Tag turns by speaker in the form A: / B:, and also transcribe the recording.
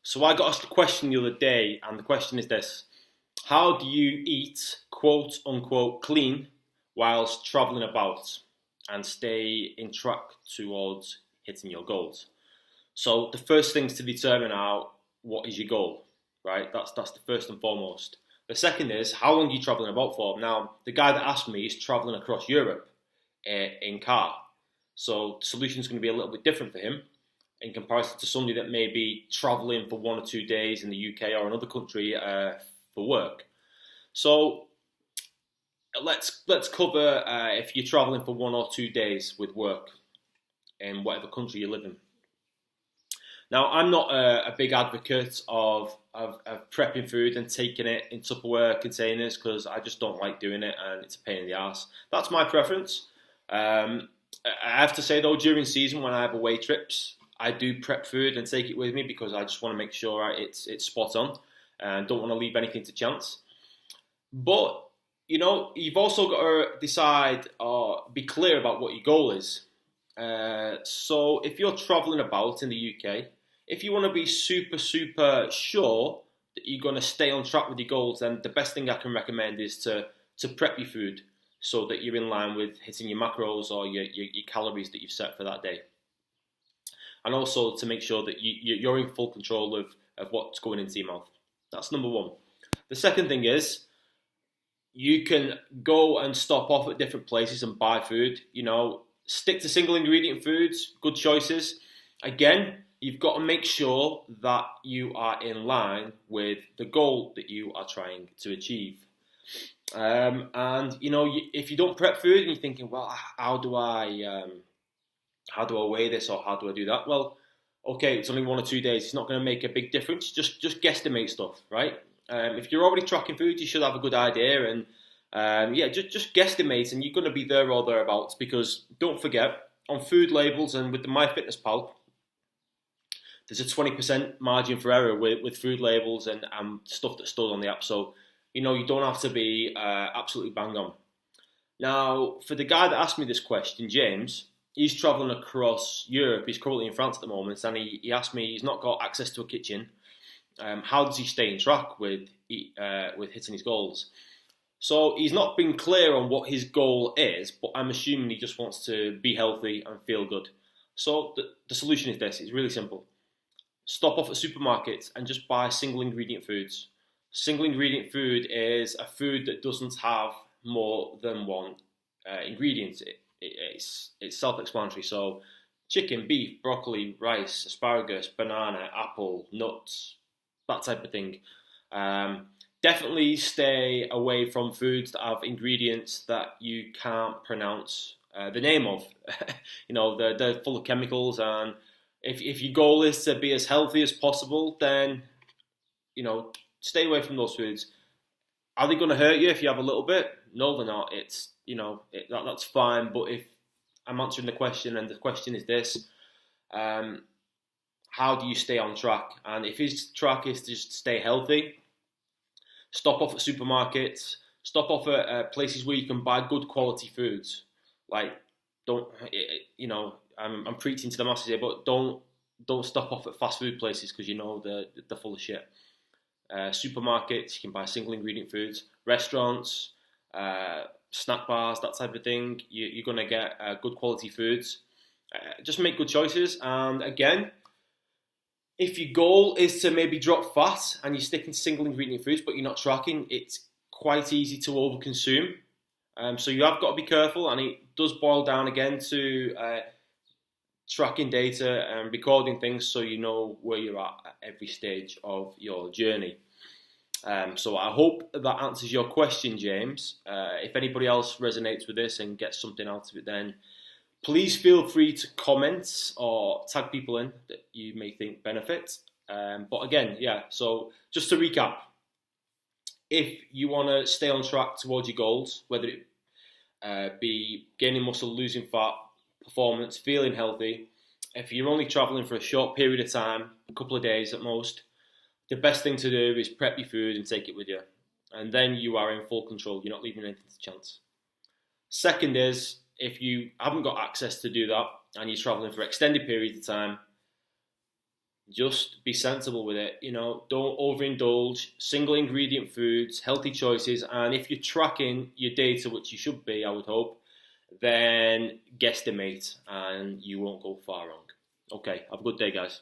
A: So I got asked a question the other day, and the question is this: how do you eat quote unquote clean whilst travelling about and stay in track towards hitting your goals? So the first things to determine are what is your goal, right? That's the first and foremost. The second is how long are you travelling about for? Now, the guy that asked me is travelling across Europe in car, so the solution is going to be a little bit different for him in comparison to somebody that may be travelling for 1 or 2 days in the UK or another country for work. So let's cover if you're travelling for 1 or 2 days with work in whatever country you live in. Now, I'm not a big advocate of prepping food and taking it in Tupperware containers because I just don't like doing it and it's a pain in the arse. That's my preference. I have to say though, during season when I have away trips, I do prep food and take it with me because I just want to make sure it's spot on and don't want to leave anything to chance. But, you've also got to decide or be clear about what your goal is. So if you're travelling about in the UK, if you want to be super, super sure that you're going to stay on track with your goals, then the best thing I can recommend is to prep your food so that you're in line with hitting your macros or your calories that you've set for that day. And also to make sure that you're in full control of what's going into your mouth. That's number one. The second thing is, you can go and stop off at different places and buy food. Stick to single ingredient foods, good choices. Again, you've got to make sure that you are in line with the goal that you are trying to achieve. If you don't prep food and you're thinking, well, how do I weigh this or how do I do that? Well, okay, it's only 1 or 2 days. It's not going to make a big difference. Just guesstimate stuff, right? If you're already tracking food, you should have a good idea and just guesstimate and you're going to be there or thereabouts because don't forget, on food labels and with the MyFitnessPal, there's a 20% margin for error with food labels and stuff that's stored on the app. So, you don't have to be absolutely bang on. Now, for the guy that asked me this question, James, he's travelling across Europe. He's currently in France at the moment and he asked me, he's not got access to a kitchen. How does he stay in track with hitting his goals? So he's not been clear on what his goal is, but I'm assuming he just wants to be healthy and feel good. So the solution is this. It's really simple. Stop off at supermarkets and just buy single ingredient foods. Single ingredient food is a food that doesn't have more than one ingredient. It's self-explanatory. So chicken, beef, broccoli, rice, asparagus, banana, apple, nuts, that type of thing. Definitely stay away from foods that have ingredients that you can't pronounce the name of. They're full of chemicals, and if your goal is to be as healthy as possible, then stay away from those foods. Are they going to hurt you if you have a little bit? No, they're not. That's fine. But if I'm answering the question, and the question is this. How do you stay on track? And if his track is to just stay healthy, stop off at supermarkets, stop off at places where you can buy good quality foods. Like, I'm preaching to the masses here, but don't stop off at fast food places because they're full of shit. Supermarkets, you can buy single ingredient foods. Restaurants, snack bars, that type of thing. You're going to get good quality foods. Just make good choices. And again, if your goal is to maybe drop fat and you're sticking to single ingredient foods but you're not tracking, it's quite easy to overconsume. So you have got to be careful, and it does boil down again to tracking data and recording things so you know where you're at every stage of your journey. So I hope that answers your question, James. If anybody else resonates with this and gets something out of it, then please feel free to comment or tag people in that you may think benefit. But again, so just to recap, if you want to stay on track towards your goals, whether it be gaining muscle, losing fat, performance, feeling healthy, if you're only travelling for a short period of time, a couple of days at most, the best thing to do is prep your food and take it with you. And then you are in full control. You're not leaving anything to chance. Second is, if you haven't got access to do that and you're travelling for extended periods of time, just be sensible with it. Don't overindulge. Single ingredient foods, healthy choices, and if you're tracking your data, which you should be, I would hope, then guesstimate and you won't go far wrong. Okay, have a good day, guys.